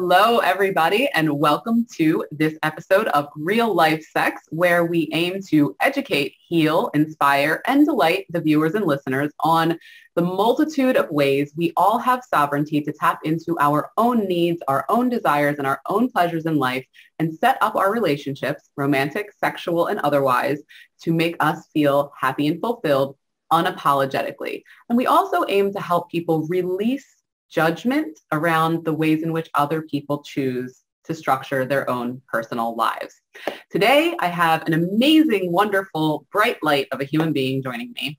Hello, everybody, and welcome to this episode of Real Life Sex, where we aim to educate, heal, inspire, and delight the viewers and listeners on the multitude of ways we all have sovereignty to tap into our own needs, our own desires, and our own pleasures in life, and set up our relationships, romantic, sexual, and otherwise, to make us feel happy and fulfilled unapologetically. And we also aim to help people release judgment around the ways in which other people choose to structure their own personal lives. Today, I have an amazing, wonderful, bright light of a human being joining me.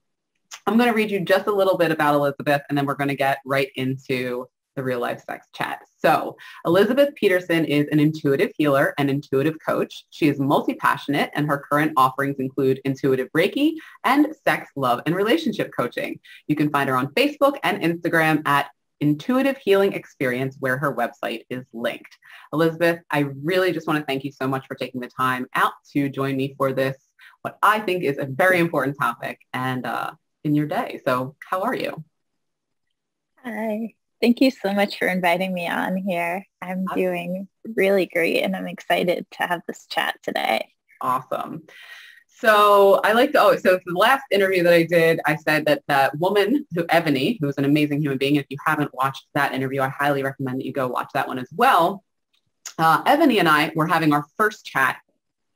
I'm going to read you just a little bit about Elizabeth, and then we're going to get right into the real life sex chat. So Elizabeth Peterson is an intuitive healer and intuitive coach. She is multi-passionate, and her current offerings include intuitive Reiki and sex, love, and relationship coaching. You can find her on Facebook and Instagram at Intuitive Healing Experience, where her website is linked. Elizabeth, I really just want to thank you so much for taking the time out to join me for this, what I think is a very important topic and in your day. So how are you? Hi. Thank you so much for inviting me on here. I'm doing really great, and I'm excited to have this chat today. Awesome. So so for the last interview that I did, I said that that woman, Ebony, who's an amazing human being, if you haven't watched that interview, I highly recommend that you go watch that one as well. Ebony and I were having our first chat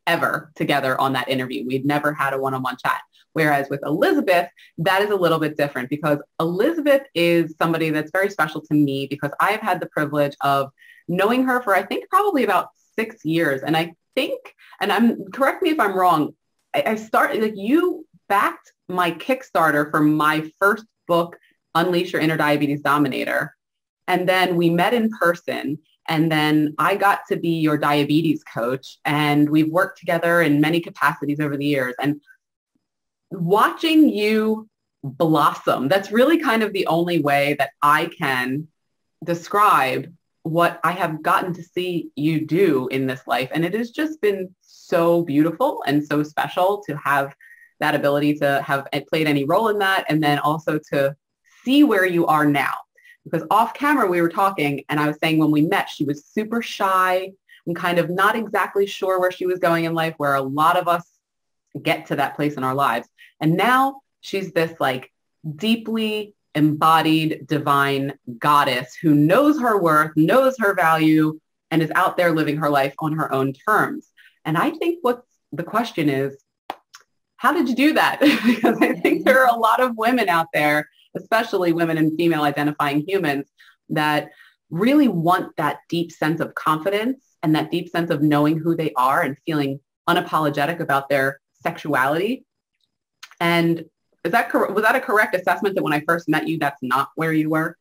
ever together on that interview. We'd never had a one-on-one chat. Whereas with Elizabeth, that is a little bit different because Elizabeth is somebody that's very special to me because I have had the privilege of knowing her for, I think, probably about 6 years. And I think, correct me if I'm wrong, I started, like, you backed my Kickstarter for my first book, Unleash Your Inner Diabetes Dominator. And then we met in person. And then I got to be your diabetes coach. And we've worked together in many capacities over the years. And watching you blossom, that's really kind of the only way that I can describe what I have gotten to see you do in this life. And it has just been so beautiful and so special to have that ability to have played any role in that. And then also to see where you are now, because off camera, we were talking and I was saying when we met, she was super shy and kind of not exactly sure where she was going in life, where a lot of us get to that place in our lives. And now she's this like deeply embodied divine goddess who knows her worth, knows her value, and is out there living her life on her own terms. And I think what the question is, how did you do that? Because I think there are a lot of women out there, especially women and female identifying humans, that really want that deep sense of confidence and that deep sense of knowing who they are and feeling unapologetic about their sexuality. And was that a correct assessment that when I first met you, that's not where you were?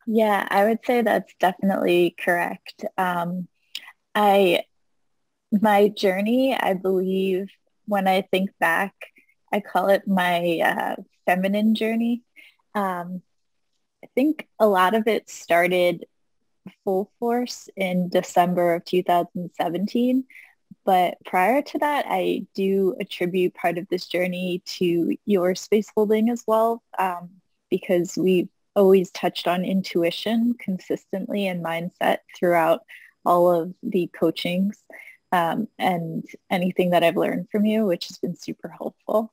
Yeah, I would say that's definitely correct. My journey, I believe, when I think back, I call it my feminine journey. I think a lot of it started full force in December of 2017. But prior to that, I do attribute part of this journey to your space holding as well, because we've always touched on intuition consistently and mindset throughout all of the coachings and anything that I've learned from you, which has been super helpful.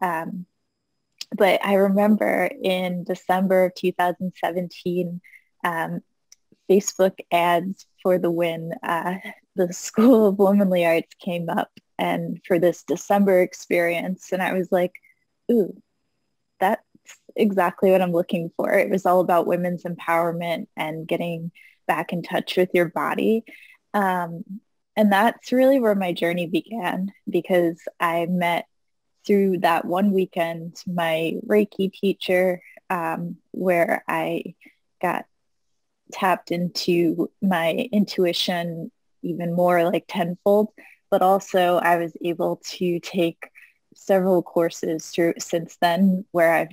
But I remember in December of 2017, Facebook ads for the win, the School of Womanly Arts came up and for this December experience. And I was like, ooh, that's exactly what I'm looking for. It was all about women's empowerment and getting back in touch with your body. And that's really where my journey began, because I met through that one weekend my Reiki teacher, where I got tapped into my intuition even more, like tenfold. But also I was able to take several courses through since then where I've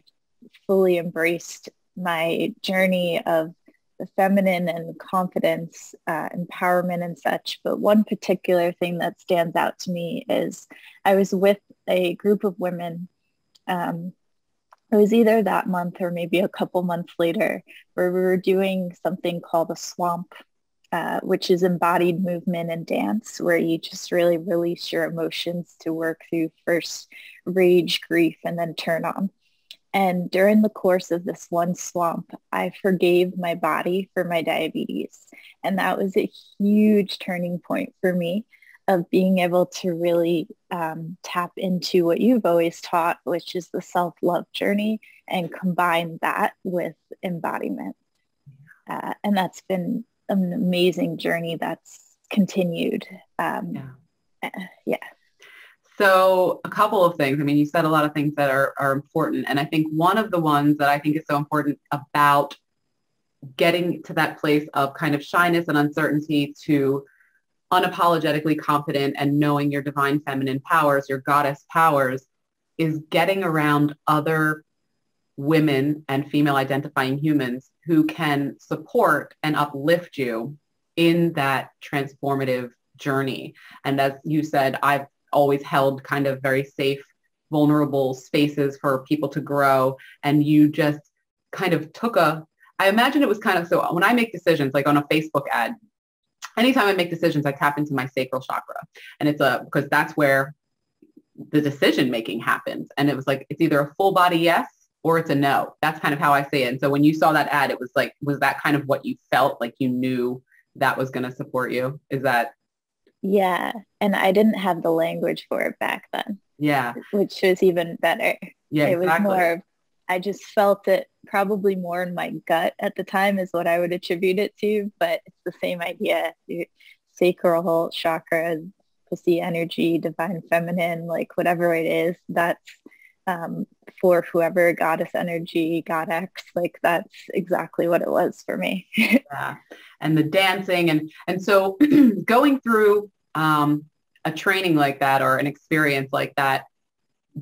fully embraced my journey of the feminine and confidence, empowerment and such. But one particular thing that stands out to me is I was with a group of women it was either that month or maybe a couple months later, where we were doing something called a swamp, which is embodied movement and dance, where you just really release your emotions to work through first rage, grief, and then turn on. And during the course of this one swamp, I forgave my body for my diabetes. And that was a huge turning point for me of being able to really tap into what you've always taught, which is the self-love journey, and combine that with embodiment. And that's been an amazing journey that's continued. Yeah. So a couple of things. I mean, you said a lot of things that are important. And I think one of the ones that I think is so important about getting to that place of kind of shyness and uncertainty to unapologetically confident and knowing your divine feminine powers, your goddess powers, is getting around other women and female identifying humans who can support and uplift you in that transformative journey. And as you said, I've always held kind of very safe, vulnerable spaces for people to grow. And you just kind of I imagine it was kind of, so when I make decisions, like on a Facebook ad, anytime I make decisions, I tap into my sacral chakra. And it's because that's where the decision making happens. And it was like, it's either a full body yes, or it's a no. That's kind of how I say it. And so when you saw that ad, it was like, was that kind of what you felt like you knew that was going to support you? Is that? Yeah. And I didn't have the language for it back then. Yeah. Which was even better. Yeah, it exactly. was more, I just felt it probably more in my gut at the time is what I would attribute it to, but it's the same idea. Sacral chakra, pussy energy, divine feminine, like whatever it is, that's for whoever, goddess energy, god X, like that's exactly what it was for me. Yeah. And the dancing and so going through a training like that or an experience like that,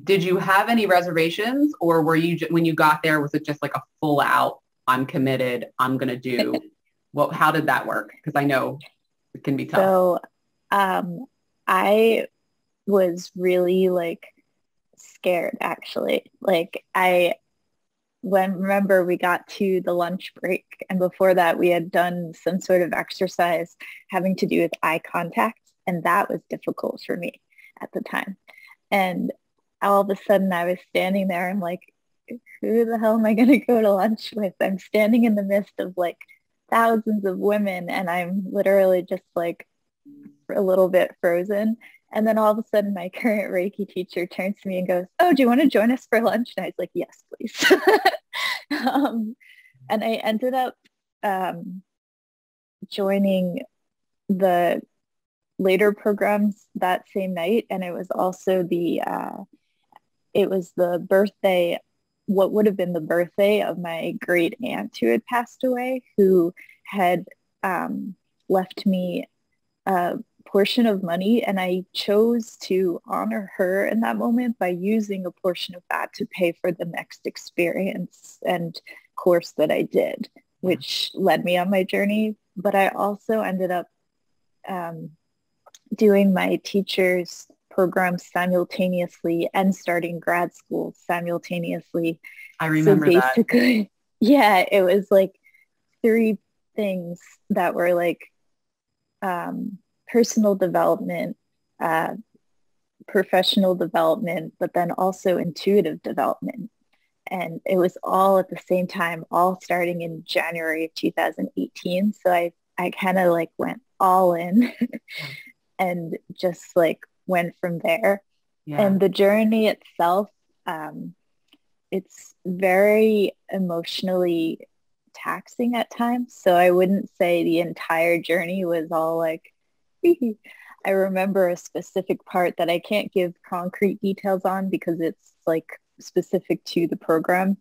did you have any reservations, or were you, when you got there, was it just like a full out, I'm committed, I'm going to do, how did that work? Because I know it can be tough. So I was really like scared, actually. Like remember we got to the lunch break, and before that we had done some sort of exercise having to do with eye contact, and that was difficult for me at the time. And all of a sudden I was standing there, I'm like, who the hell am I going to go to lunch with? I'm standing in the midst of like thousands of women, and I'm literally just like a little bit frozen. And then all of a sudden my current Reiki teacher turns to me and goes, oh, do you want to join us for lunch? And I was like, yes, please. And I ended up joining the later programs that same night. And it was also it was the birthday, what would have been the birthday of my great aunt who had passed away, who had left me a portion of money. And I chose to honor her in that moment by using a portion of that to pay for the next experience and course that I did, which led me on my journey. But I also ended up doing my teacher's program simultaneously and starting grad school simultaneously. I remember so basically, yeah, it was like 3 things that were like personal development, professional development, but then also intuitive development. And it was all at the same time, all starting in January of 2018. So I kind of like went all in and just like went from there. Yeah. And the journey itself, it's very emotionally taxing at times. So I wouldn't say the entire journey was all like, I remember a specific part that I can't give concrete details on because it's like specific to the program.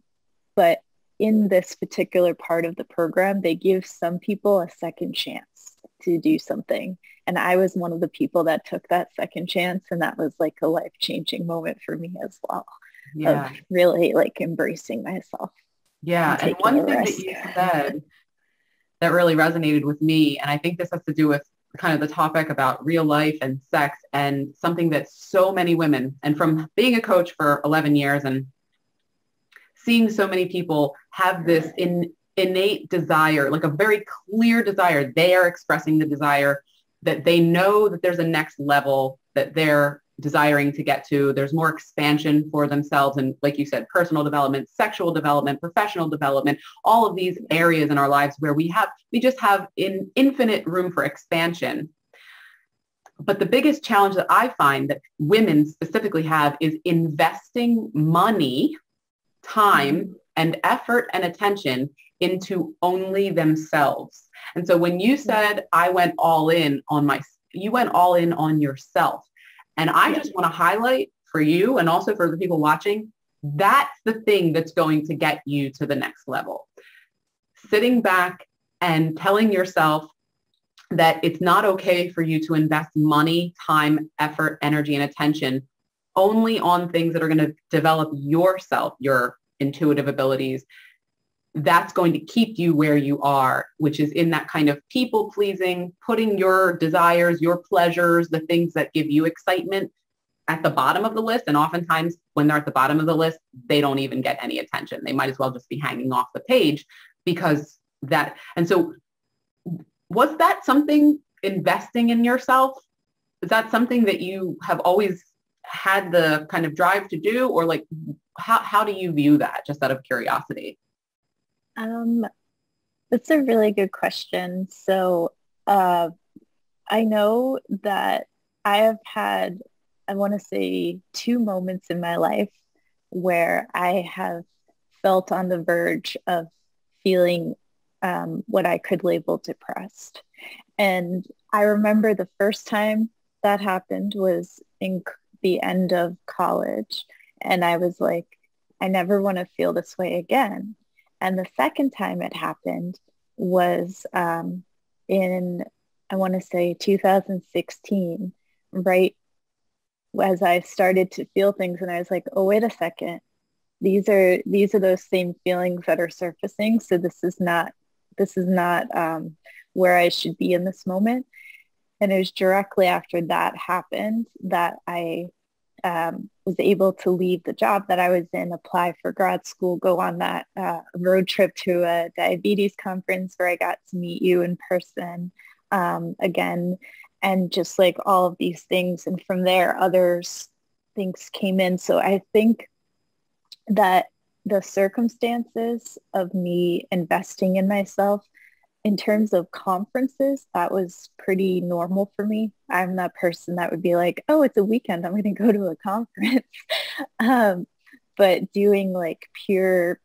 But in this particular part of the program, they give some people a second chance to do something. And I was one of the people that took that second chance. And that was like a life-changing moment for me as well. Yeah. Of really like embracing myself. Yeah. And one thing that you said that really resonated with me, and I think this has to do with kind of the topic about real life and sex, and something that so many women, and from being a coach for 11 years and seeing so many people have this innate desire, like a very clear desire. They are expressing the desire that they know that there's a next level that they're desiring to get to. There's more expansion for themselves. And like you said, personal development, sexual development, professional development, all of these areas in our lives where we just have infinite room for expansion. But the biggest challenge that I find that women specifically have is investing money, time, and effort and attention into only themselves. And so when you said I went all in on you went all in on yourself. And I just want to highlight for you and also for the people watching, that's the thing that's going to get you to the next level. Sitting back and telling yourself that it's not okay for you to invest money, time, effort, energy, and attention only on things that are going to develop yourself, your intuitive abilities. That's going to keep you where you are, which is in that kind of people pleasing, putting your desires, your pleasures, the things that give you excitement at the bottom of the list. And oftentimes when they're at the bottom of the list, they don't even get any attention. They might as well just be hanging off the page because that. And so was that something, investing in yourself? Is that something that you have always had the kind of drive to do, or like, how do you view that, just out of curiosity? That's a really good question. So I know that I have had, I want to say, 2 moments in my life where I have felt on the verge of feeling what I could label depressed. And I remember the first time that happened was in the end of college. And I was like, I never want to feel this way again. And the second time it happened was in, I want to say 2016, right as I started to feel things. And I was like, oh, wait a second. These are those same feelings that are surfacing. So this is not where I should be in this moment. And it was directly after that happened that I was able to leave the job that I was in, apply for grad school, go on that road trip to a diabetes conference where I got to meet you in person again, and just like all of these things. And from there, others things came in. So I think that the circumstances of me investing in myself in terms of conferences, that was pretty normal for me. I'm that person that would be like, oh, it's a weekend, I'm going to go to a conference. But doing like pure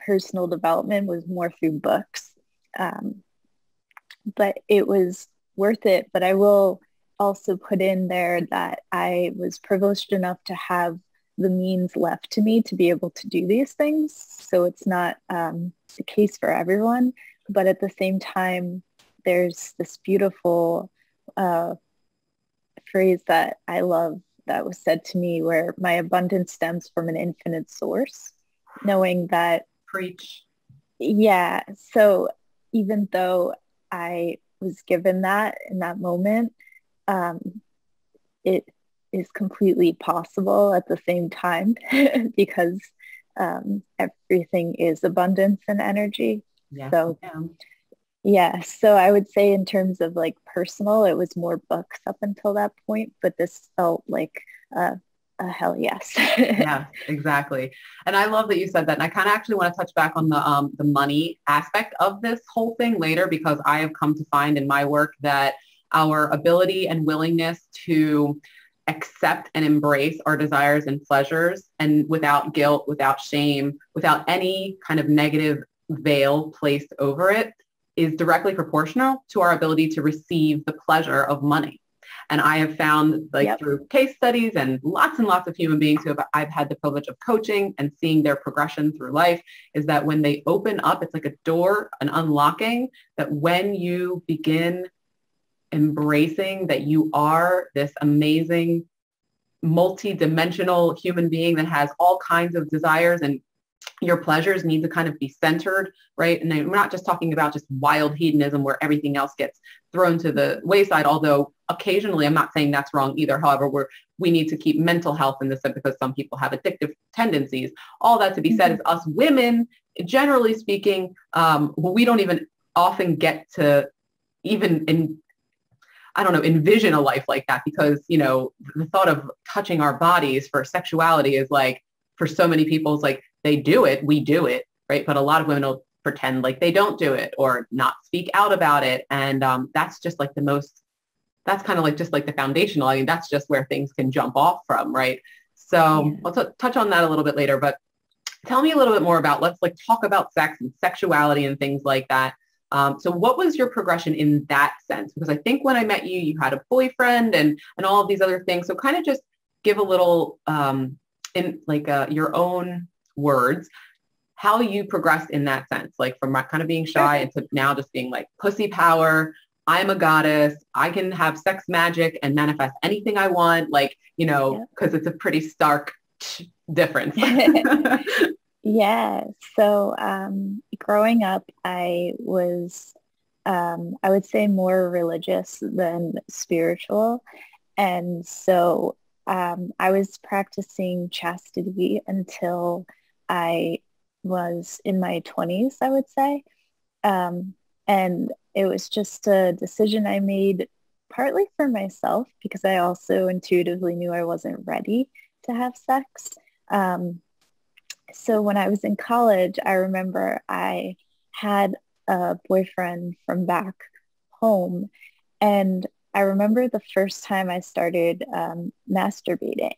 personal development was more through books. But it was worth it. But I will also put in there that I was privileged enough to have the means left to me to be able to do these things. So it's not the case for everyone. But at the same time, there's this beautiful phrase that I love that was said to me, where my abundance stems from an infinite source, knowing that. Preach. Yeah. So even though I was given that in that moment, it is completely possible at the same time because everything is abundance and energy. Yeah. So yeah, so I would say in terms of like personal, it was more books up until that point, but this felt like a hell yes. Yeah, exactly. And I love that you said that. And I kind of actually want to touch back on the money aspect of this whole thing later, because I have come to find in my work that our ability and willingness to accept and embrace our desires and pleasures, and without guilt, without shame, without any kind of negative veil placed over it, is directly proportional to our ability to receive the pleasure of money. And I have found, like, through case studies and lots of human beings who I've had the privilege of coaching and seeing their progression through life, is that when they open up, it's like a door, an unlocking, that when you begin embracing that you are this amazing multi-dimensional human being that has all kinds of desires and your pleasures need to kind of be centered, right? And we're not just talking about just wild hedonism where everything else gets thrown to the wayside, although occasionally, I'm not saying that's wrong either. However, we need to keep mental health in this because some people have addictive tendencies. All that to be said is us women, generally speaking, we don't even often get to even envision a life like that, because, the thought of touching our bodies for sexuality is like, for so many people, it's like, they do it, we do it, right? But a lot of women will pretend like they don't do it or not speak out about it. And that's just like that's kind of like just like the foundational. I mean, that's just where things can jump off from, right? So I'll touch on that a little bit later, but tell me a little bit more about, let's like talk about sex and sexuality and things like that. So what was your progression in that sense? Because I think when I met you, you had a boyfriend and all of these other things. So kind of just give a little, in like your own words, how you progressed in that sense, like from kind of being shy into now just being like pussy power. I'm a goddess. I can have sex magic and manifest anything I want, like, because it's a pretty stark difference. Yeah. So growing up, I was, I would say, more religious than spiritual. And so I was practicing chastity until I was in my 20s, I would say. And it was just a decision I made partly for myself because I also intuitively knew I wasn't ready to have sex. So when I was in college, I remember I had a boyfriend from back home, and I remember the first time I started masturbating,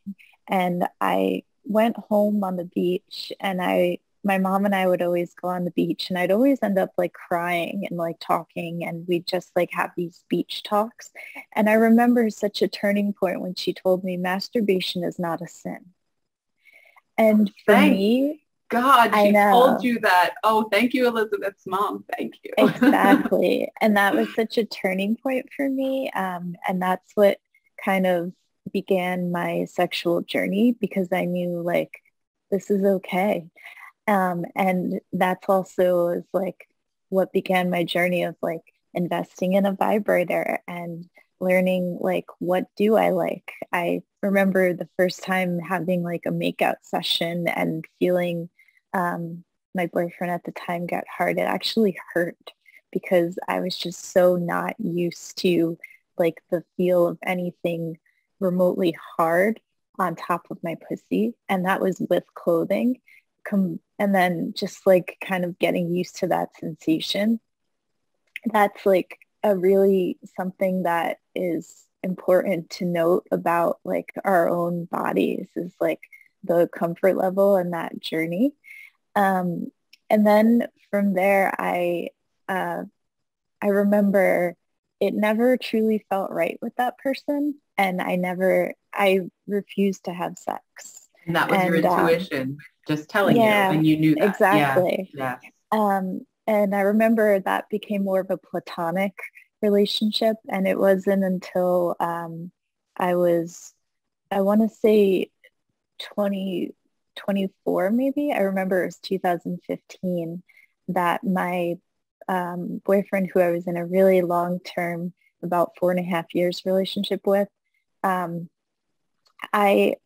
and I went home on the beach, and my mom and I would always go on the beach, and I'd always end up like crying and like talking, and we'd just like have these beach talks. And I remember such a turning point when she told me masturbation is not a sin. And for me, God, she told you that. Oh, thank you, Elizabeth's mom. Thank you. Exactly. And that was such a turning point for me. And that's what kind of began my sexual journey, because I knew like, this is okay. And that's also is like what began my journey of like investing in a vibrator and learning like, what do I like? I remember the first time having like a makeout session and feeling my boyfriend at the time got hard. It actually hurt because I was just so not used to like the feel of anything remotely hard on top of my pussy. And that was with clothing. And then just like kind of getting used to that sensation. That's like a really something that is important to note about like our own bodies, is like the comfort level and that journey. And then from there, I remember it never truly felt right with that person. And I refused to have sex. And that was your intuition just telling you, and you knew that. Exactly. Yeah. And I remember that became more of a platonic relationship. And it wasn't until I want to say 2024 maybe. I remember it was 2015 that my boyfriend, who I was in a really long-term, about 4.5 years relationship with, I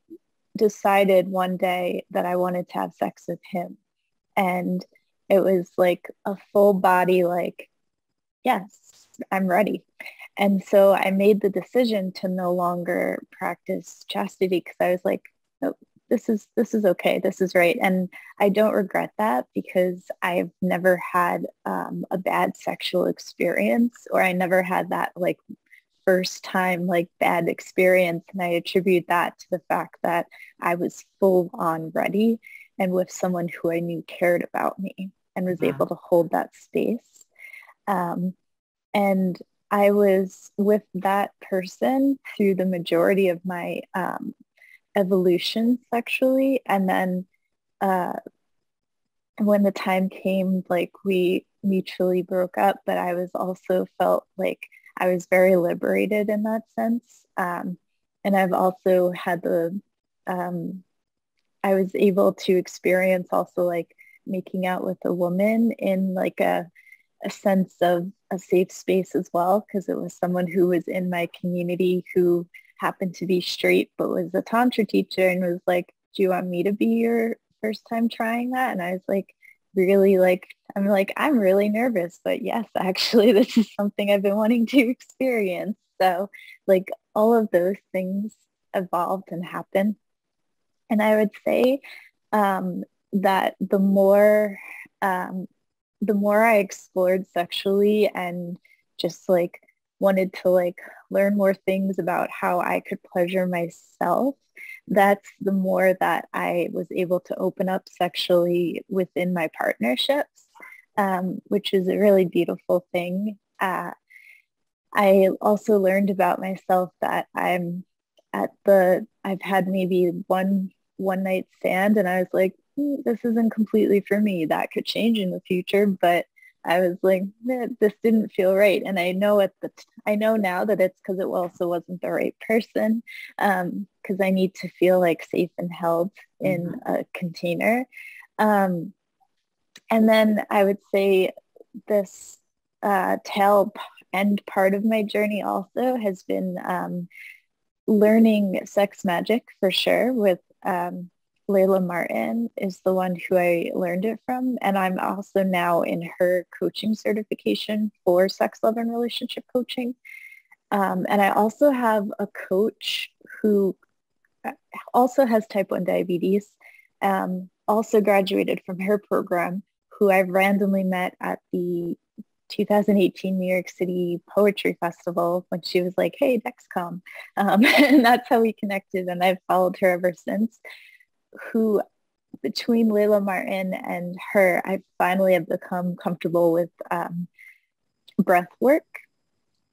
decided one day that I wanted to have sex with him. And it was like a full body, like, yes, I'm ready. And so I made the decision to no longer practice chastity because I was like, nope, this is okay. This is right. And I don't regret that because I've never had a bad sexual experience, or I never had that like first time like bad experience. And I attribute that to the fact that I was full on ready and with someone who I knew cared about me and was able to hold that space. And I was with that person through the majority of my evolution sexually. And then when the time came, like we mutually broke up, but I was also felt like I was very liberated in that sense. And I've also had the I was able to experience also like making out with a woman in like a sense of a safe space as well, because it was someone who was in my community who happened to be straight but was a tantra teacher and was like, do you want me to be your first time trying that? And I was like, really like, I'm really nervous, but yes, actually, this is something I've been wanting to experience. So like all of those things evolved and happened. And I would say that the more I explored sexually and just like wanted to like learn more things about how I could pleasure myself, that's the more that I was able to open up sexually within my partnerships, which is a really beautiful thing. I also learned about myself that I've had maybe one night stand and I was like, this isn't completely for me. That could change in the future, but I was like, this didn't feel right. And I know I know now that it's because it also wasn't the right person, because I need to feel like safe and held in a container. And then I would say this tail end part of my journey also has been learning sex magic for sure with Layla Martin is the one who I learned it from. And I'm also now in her coaching certification for sex, love, and relationship coaching. And I also have a coach who also has type 1 diabetes, also graduated from her program, who I've randomly met at the 2018 New York City Poetry Festival when she was like, hey, Dexcom. And that's how we connected. And I've followed her ever since. Who between Layla Martin and her, I finally have become comfortable with breath work.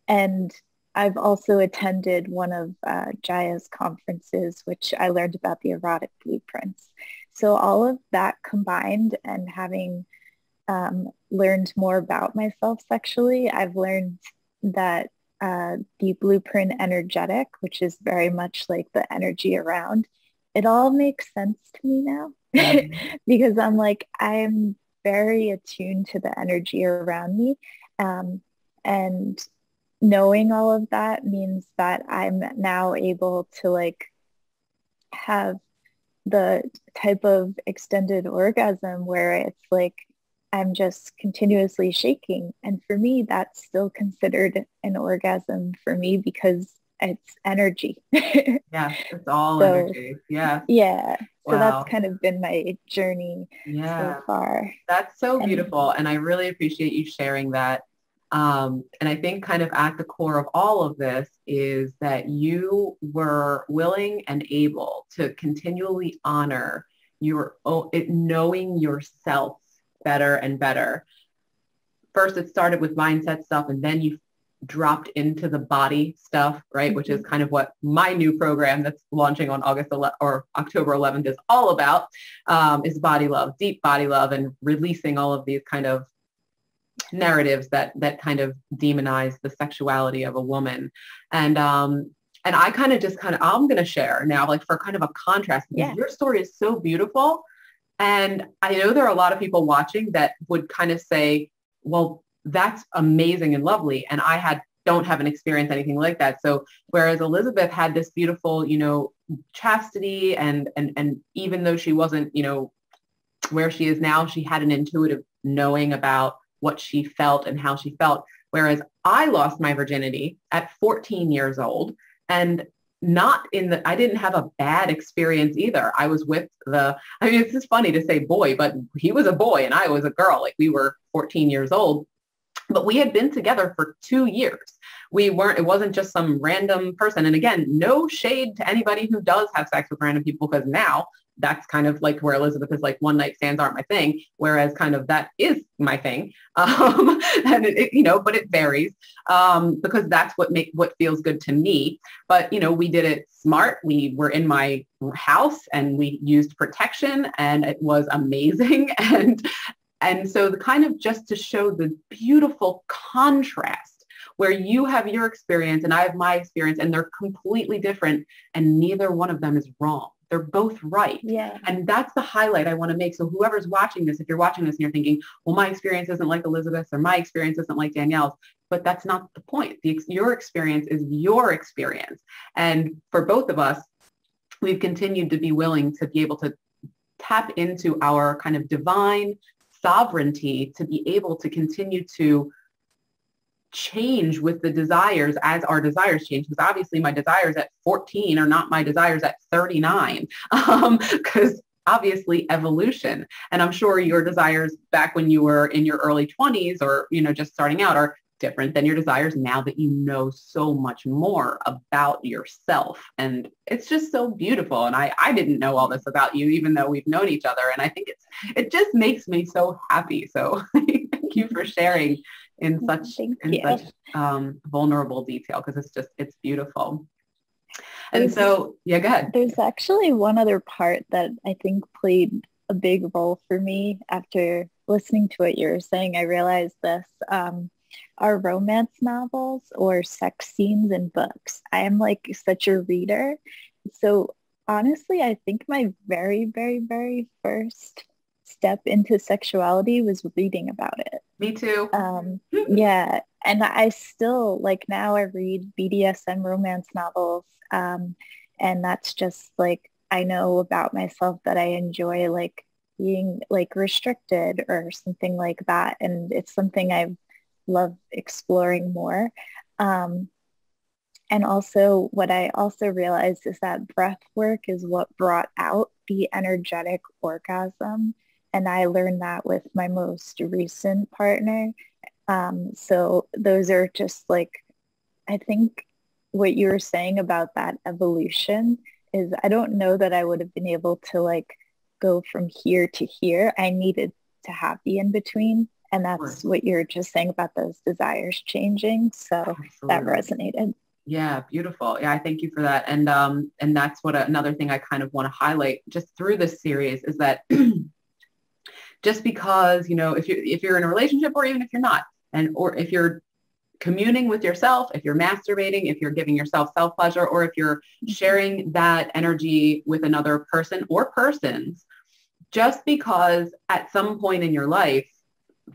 And I've also attended one of Jaya's conferences, which I learned about the erotic blueprints. So all of that combined and having learned more about myself sexually, I've learned that the blueprint energetic, which is very much like the energy around, it all makes sense to me now because I'm like, I'm very attuned to the energy around me. And knowing all of that means that I'm now able to like have the type of extended orgasm where it's like, I'm just continuously shaking. And for me, that's still considered an orgasm for me because it's energy. Yeah, it's all energy. Yeah. Yeah. So Wow. that's kind of been my journey so far. That's so beautiful. And I really appreciate you sharing that. And I think kind of at the core of all of this is that you were willing and able to continually honor your knowing yourself better and better. First, it started with mindset stuff, and then you dropped into the body stuff, right? Which is kind of what my new program that's launching on October 11th is all about, is body love, deep body love, and releasing all of these kind of narratives that kind of demonize the sexuality of a woman. And I kind of I'm going to share now, like for kind of a contrast, because your story is so beautiful. And I know there are a lot of people watching that would kind of say, well, that's amazing and lovely. And don't have an experience, anything like that. So whereas Elizabeth had this beautiful, chastity and even though she wasn't, where she is now, she had an intuitive knowing about what she felt and how she felt. Whereas I lost my virginity at 14 years old and I didn't have a bad experience either. I was with it's just funny to say boy, but he was a boy and I was a girl. Like we were 14 years old. But we had been together for 2 years. It wasn't just some random person. And again, no shade to anybody who does have sex with random people, because now that's kind of like where Elizabeth is like, one night stands aren't my thing. Whereas kind of that is my thing. And but it varies because that's what feels good to me. But, we did it smart. We were in my house and we used protection and it was amazing. And so the kind of just to show the beautiful contrast where you have your experience and I have my experience and they're completely different and neither one of them is wrong. They're both right. Yeah. And that's the highlight I want to make. So whoever's watching this, if you're watching this and you're thinking, well, my experience isn't like Elizabeth's or my experience isn't like Danielle's, but that's not the point. Your experience is your experience. And for both of us, we've continued to be willing to be able to tap into our kind of divine sovereignty to be able to continue to change with the desires as our desires change, because obviously my desires at 14 are not my desires at 39, because obviously evolution. And I'm sure your desires back when you were in your early 20s or, just starting out are different than your desires now that you know so much more about yourself. And it's just so beautiful. And I didn't know all this about you, even though we've known each other. And I think it just makes me so happy. So thank you for sharing in such vulnerable detail, because it's beautiful. And so, yeah, go ahead. There's actually one other part that I think played a big role for me. After listening to what you were saying, I realized this. Our romance novels or sex scenes in books. I am like such a reader. So honestly, I think my very, very, very first step into sexuality was reading about it. Me too. Yeah. And I still, like, now I read BDSM romance novels. And that's just like, I know about myself that I enjoy like being like restricted or something like that. And it's something I love exploring more. And also what I also realized is that breath work is what brought out the energetic orgasm. And I learned that with my most recent partner. So those are just like, I think what you were saying about that evolution is, I don't know that I would have been able to like go from here to here. I needed to have the in between. And that's what you're just saying about those desires changing. So absolutely. That resonated. Yeah, beautiful. Yeah, I thank you for that. And that's what another thing I kind of want to highlight just through this series is that just because, if you're in a relationship, or even if you're not, or if you're communing with yourself, if you're masturbating, if you're giving yourself self-pleasure, or if you're sharing that energy with another person or persons, just because at some point in your life,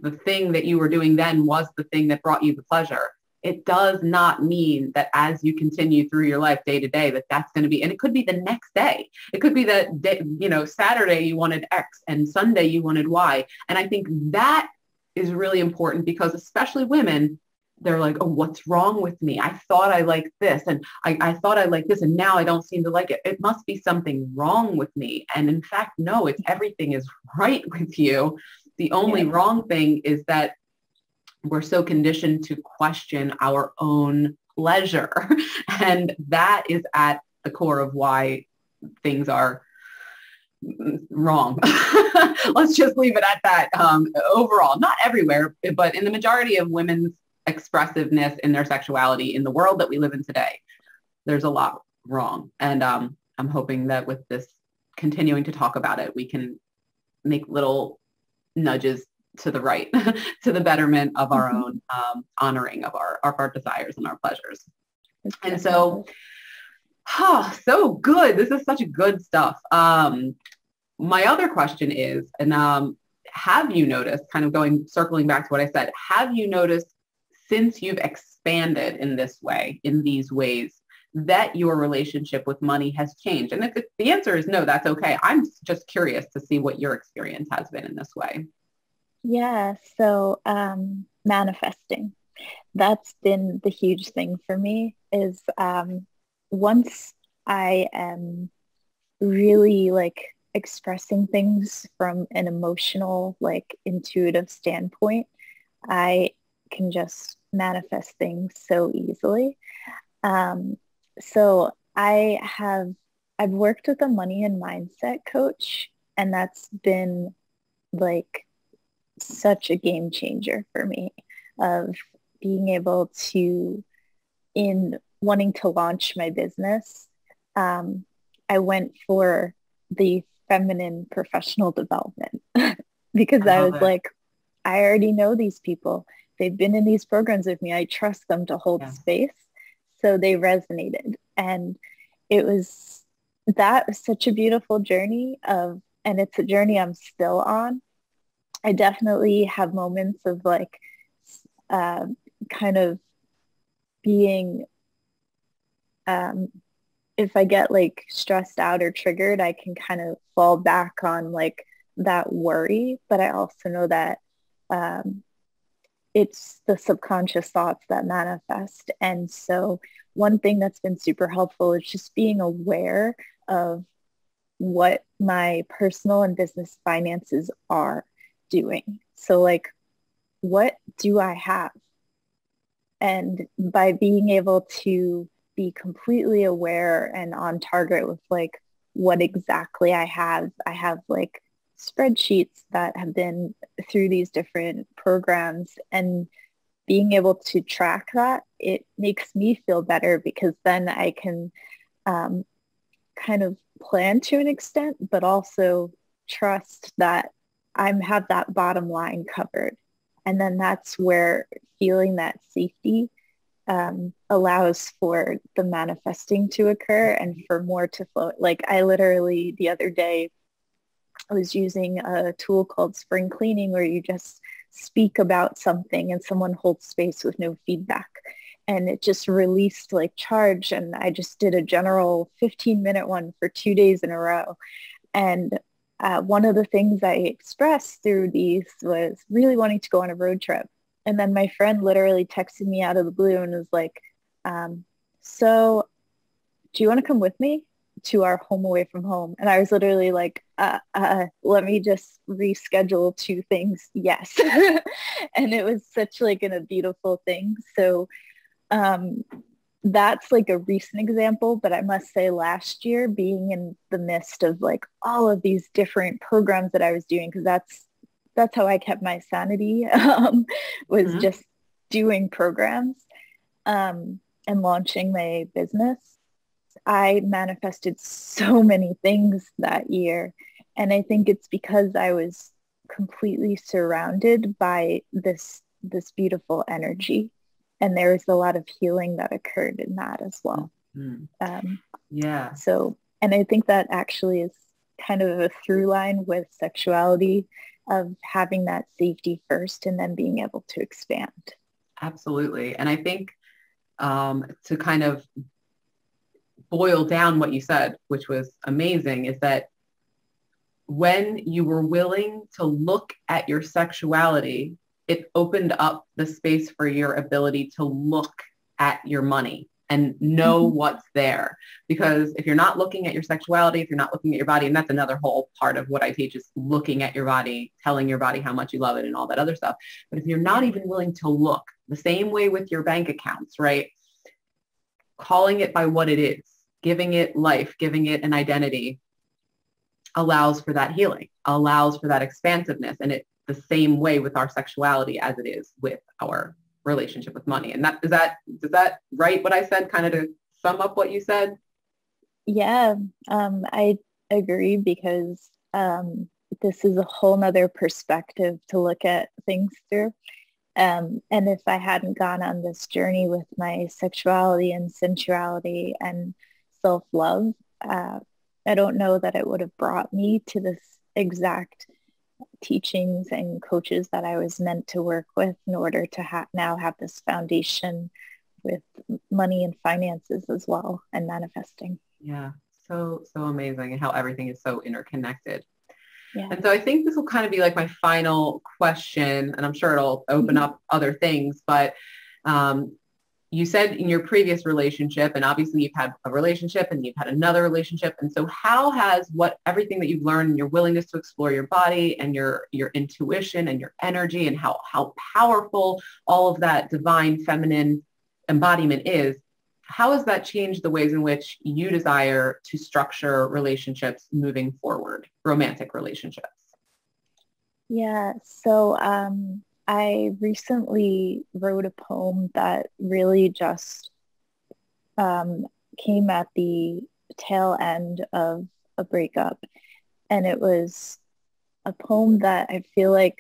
the thing that you were doing then was the thing that brought you the pleasure, it does not mean that as you continue through your life day to day, that's going to be, and it could be the next day. It could be that day, Saturday you wanted X and Sunday you wanted Y. And I think that is really important, because especially women, they're like, oh, what's wrong with me? I thought I liked this, and I thought I liked this, and now I don't seem to like it. It must be something wrong with me. And in fact, no, everything is right with you. The only wrong thing is that we're so conditioned to question our own pleasure. And that is at the core of why things are wrong. Let's just leave it at that. Overall, not everywhere, but in the majority of women's expressiveness in their sexuality in the world that we live in today, there's a lot wrong. And I'm hoping that with this continuing to talk about it, we can make little nudges to the right, to the betterment of our own honoring of our desires and our pleasures. And so, so good. This is such good stuff. My other question is, and have you noticed, kind of circling back to what I said, have you noticed since you've expanded in this way, in these ways, that your relationship with money has changed? And if the answer is no, that's okay. I'm just curious to see what your experience has been in this way. Yeah, so manifesting. That's been the huge thing for me is once I am really like expressing things from an emotional, like intuitive standpoint, I can just manifest things so easily. So I've worked with a money and mindset coach, and that's been like such a game changer for me of being able to, in wanting to launch my business, I went for the feminine professional development because I was like, I already know these people. They've been in these programs with me. I trust them to hold space. So they resonated. And it was that was such a beautiful journey and it's a journey I'm still on. I definitely have moments of like uh, kind of being, um, if I get like stressed out or triggered, I can kind of fall back on like that worry. But I also know that um, it's the subconscious thoughts that manifest. And so one thing that's been super helpful is just being aware of what my personal and business finances are doing. So like, what do I have? And by being able to be completely aware and on target with like what exactly I have like spreadsheets that have been through these different programs, and being able to track that, it makes me feel better because then I can um, kind of plan to an extent, but also trust that I have that bottom line covered. And then that's where feeling that safety allows for the manifesting to occur and for more to flow. Like I literally the other day, I was using a tool called spring cleaning where you just speak about something and someone holds space with no feedback. And it just released like charge. And I just did a general 15-minute one for 2 days in a row. And one of the things I expressed through these was really wanting to go on a road trip. And then my friend literally texted me out of the blue and was like, so do you want to come with me to our home away from home? And I was literally like, let me just reschedule two things. Yes. And it was such like a beautiful thing. So that's like a recent example, but I must say last year being in the midst of like all of these different programs that I was doing, because that's how I kept my sanity, was just doing programs and launching my business. I manifested so many things that year. And I think it's because I was completely surrounded by this beautiful energy. And there was a lot of healing that occurred in that as well. Yeah. So, and I think that actually is kind of a through line with sexuality, of having that safety first and then being able to expand. Absolutely. And I think to kind of boil down what you said, which was amazing, is that when you were willing to look at your sexuality, it opened up the space for your ability to look at your money and know what's there. Because if you're not looking at your sexuality, if you're not looking at your body, and that's another whole part of what I teach is looking at your body, telling your body how much you love it and all that other stuff. But if you're not even willing to look, the same way with your bank accounts, right? Calling it by what it is, giving it life, giving it an identity allows for that healing, allows for that expansiveness. And it's the same way with our sexuality as it is with our relationship with money. And does that right what I said, kind of to sum up what you said? Yeah, I agree, because this is a whole nother perspective to look at things through. And if I hadn't gone on this journey with my sexuality and sensuality and self-love, I don't know that it would have brought me to this exact teachings and coaches that I was meant to work with in order to now have this foundation with money and finances as well, and manifesting. Yeah, so amazing, and how everything is so interconnected. Yeah. And so I think this will kind of be like my final question, and I'm sure it'll open up other things, but you said in your previous relationship, and obviously you've had a relationship and you've had another relationship. And so how has everything that you've learned and your willingness to explore your body and your intuition and your energy and how powerful all of that divine feminine embodiment is, how has that changed the ways in which you desire to structure relationships moving forward, romantic relationships? Yeah. So I recently wrote a poem that really just came at the tail end of a breakup. And it was a poem that I feel like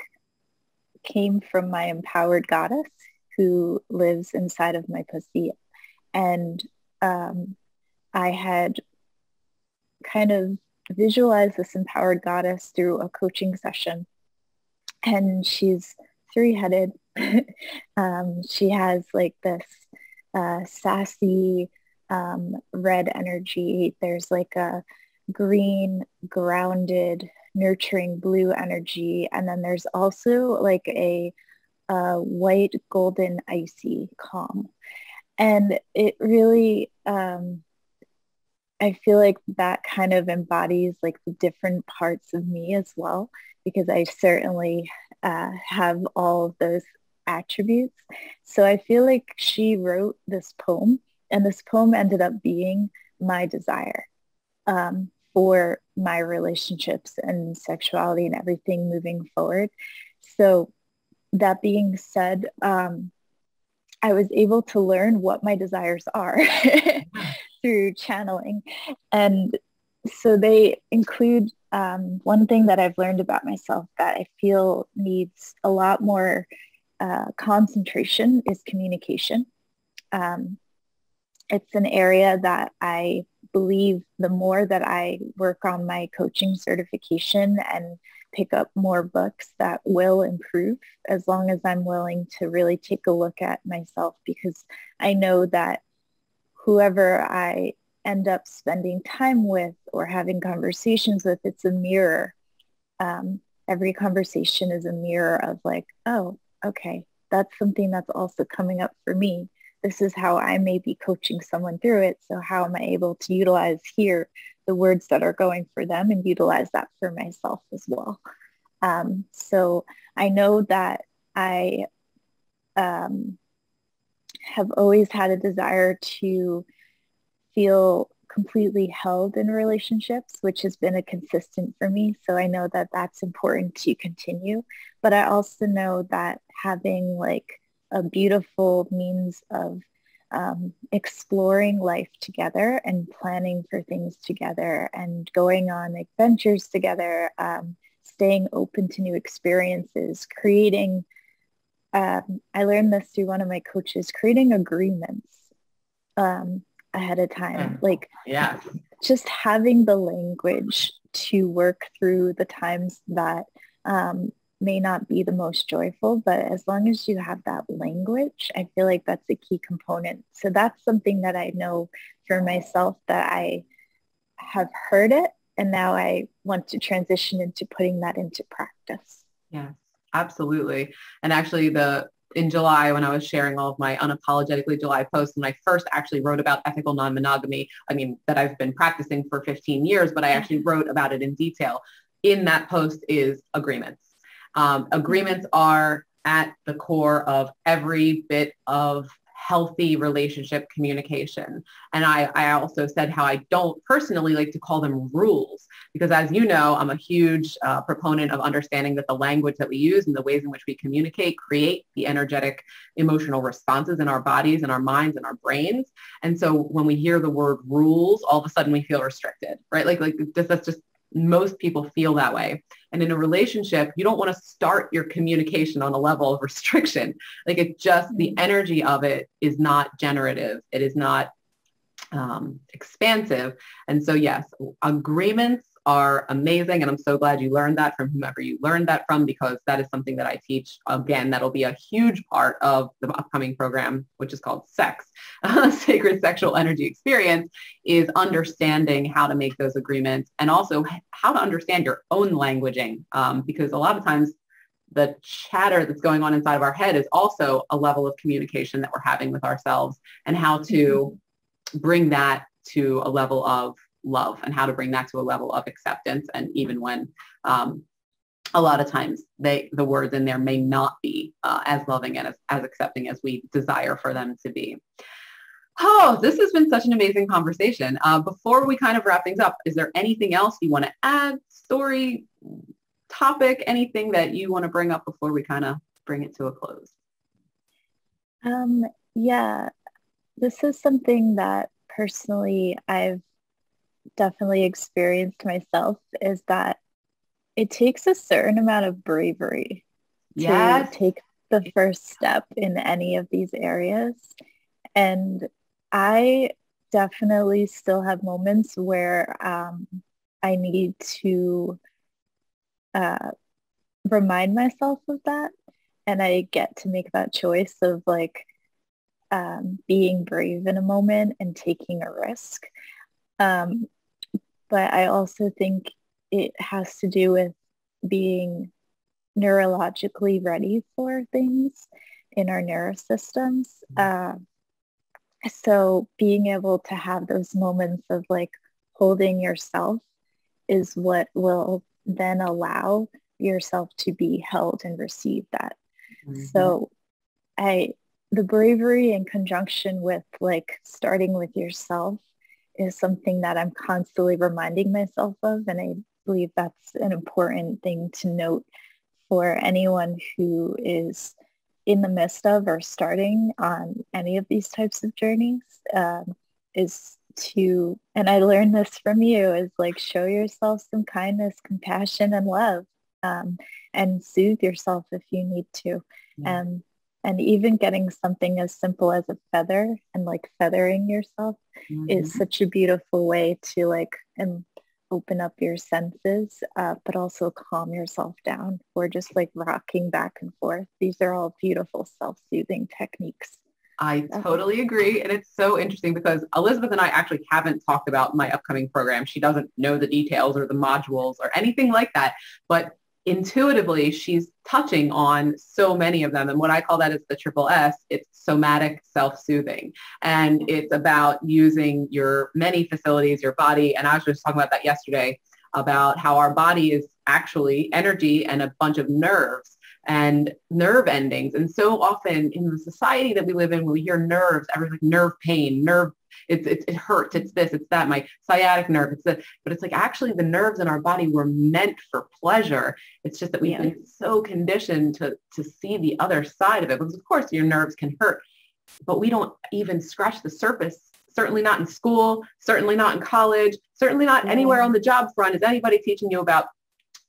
came from my empowered goddess who lives inside of my pussy. And I had kind of visualized this empowered goddess through a coaching session. And she's three-headed. She has like this sassy red energy. There's like a green, grounded, nurturing blue energy. And then there's also like a white, golden, icy calm. And it really, I feel like that kind of embodies like the different parts of me as well, because I certainly have all of those attributes. So I feel like she wrote this poem, and this poem ended up being my desire for my relationships and sexuality and everything moving forward. So that being said, I was able to learn what my desires are through channeling. And so they include one thing that I've learned about myself that I feel needs a lot more concentration is communication. It's an area that I believe the more that I work on my coaching certification and pick up more books, that will improve, as long as I'm willing to really take a look at myself, because I know that whoever I end up spending time with or having conversations with, it's a mirror. Every conversation is a mirror of like, oh, okay, that's something that's also coming up for me. This is how I may be coaching someone through it. So how am I able to utilize here the words that are going for them and utilize that for myself as well? So I know that I have always had a desire to feel completely held in relationships, which has been a consistent for me. So I know that that's important to continue. But I also know that having like a beautiful means of exploring life together and planning for things together and going on adventures together, staying open to new experiences, creating, I learned this through one of my coaches, creating agreements ahead of time. Like, yeah, just having the language to work through the times that may not be the most joyful, but as long as you have that language, I feel like that's a key component. So that's something that I know for myself, that I have heard it, and now I want to transition into putting that into practice. Yes, absolutely. And actually in July, when I was sharing all of my unapologetically July posts, when I first actually wrote about ethical non-monogamy, I mean, that I've been practicing for 15 years, but I actually wrote about it in detail. In that post is agreements. Agreements are at the core of every bit of healthy relationship communication. And I also said how I don't personally like to call them rules, because as you know, I'm a huge proponent of understanding that the language that we use and the ways in which we communicate create the energetic emotional responses in our bodies and our minds and our brains. And so when we hear the word rules, all of a sudden we feel restricted, right? Like that's just, most people feel that way. And in a relationship, you don't want to start your communication on a level of restriction. Like, it just, the energy of it is not generative. It is not expansive. And so yes, agreements are amazing. And I'm so glad you learned that from whomever you learned that from, because that is something that I teach. Again, that'll be a huge part of the upcoming program, which is called SEX, Sacred Sexual Energy Experience, is understanding how to make those agreements, and also how to understand your own languaging. Because a lot of times the chatter that's going on inside of our head is also a level of communication that we're having with ourselves, and how to bring that to a level of love, and how to bring that to a level of acceptance. And even when a lot of times the words in there may not be as loving and as accepting as we desire for them to be. Oh, this has been such an amazing conversation. Before we kind of wrap things up, is there anything else you want to add? Story, topic, anything that you want to bring up before we kind of bring it to a close? Yeah, this is something that personally I've definitely experienced myself, is that it takes a certain amount of bravery to take the first step in any of these areas. And I definitely still have moments where I need to remind myself of that. And I get to make that choice of like being brave in a moment and taking a risk. Um, but I also think it has to do with being neurologically ready for things in our nervous systems. So being able to have those moments of like holding yourself is what will then allow yourself to be held and receive that. Mm-hmm. So the bravery in conjunction with like starting with yourself is something that I'm constantly reminding myself of. And I believe that's an important thing to note for anyone who is in the midst of or starting on any of these types of journeys, is to, and I learned this from you, is like show yourself some kindness, compassion, and love, and soothe yourself if you need to. Yeah. And even getting something as simple as a feather and like feathering yourself is such a beautiful way to like open up your senses, but also calm yourself down, or just like rocking back and forth. These are all beautiful self-soothing techniques. I totally agree. And it's so interesting because Elizabeth and I actually haven't talked about my upcoming program. She doesn't know the details or the modules or anything like that, but intuitively she's touching on so many of them. And what I call that is the triple S. It's somatic self-soothing. And it's about using your many facilities, your body. And I was just talking about that yesterday, about how our body is actually energy and a bunch of nerves and nerve endings. And so often in the society that we live in, when we hear nerves, everything's like nerve pain, nerve, it hurts, it's this, it's that, my sciatic nerve, it's that. But it's like actually the nerves in our body were meant for pleasure. It's just that we've been so conditioned to see the other side of it, because of course your nerves can hurt, but we don't even scratch the surface. Certainly not in school, certainly not in college, certainly not anywhere on the job front is anybody teaching you about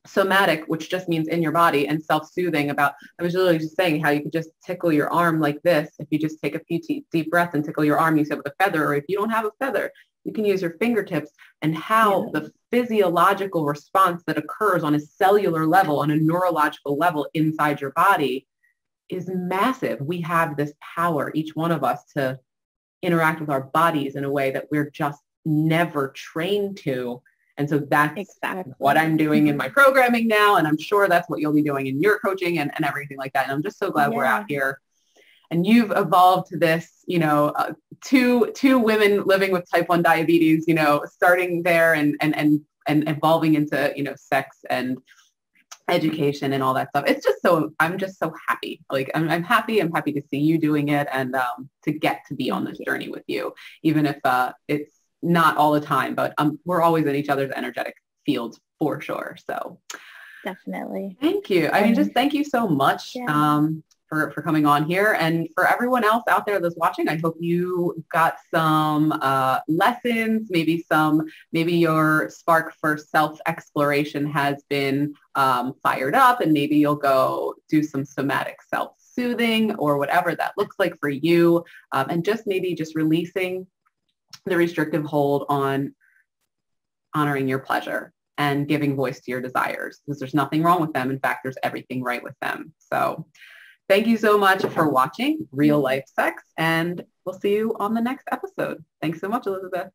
somatic, which just means in your body, and self-soothing. About, I was literally just saying how you could just tickle your arm like this. If you just take a few deep breaths and tickle your arm, you said with a feather, or if you don't have a feather, you can use your fingertips, and how the physiological response that occurs on a cellular level, on a neurological level inside your body is massive. We have this power, each one of us, to interact with our bodies in a way that we're just never trained to. And so that's exactly what I'm doing in my programming now. And I'm sure that's what you'll be doing in your coaching and everything like that. And I'm just so glad we're out here. And you've evolved to this, two women living with type 1 diabetes, starting there and evolving into, sex and education and all that stuff. It's just I'm just so happy. Like I'm happy to see you doing it, and to get to be on this journey with you, even if it's not all the time, but we're always in each other's energetic fields for sure. So definitely. Thank you. I mean, just thank you so much for coming on here. And for everyone else out there that's watching, I hope you got some lessons, maybe your spark for self-exploration has been fired up, and maybe you'll go do some somatic self-soothing or whatever that looks like for you. And just releasing the restrictive hold on honoring your pleasure and giving voice to your desires, because there's nothing wrong with them. In fact, there's everything right with them. So thank you so much for watching Real Life Sex, and we'll see you on the next episode. Thanks so much, Elizabeth.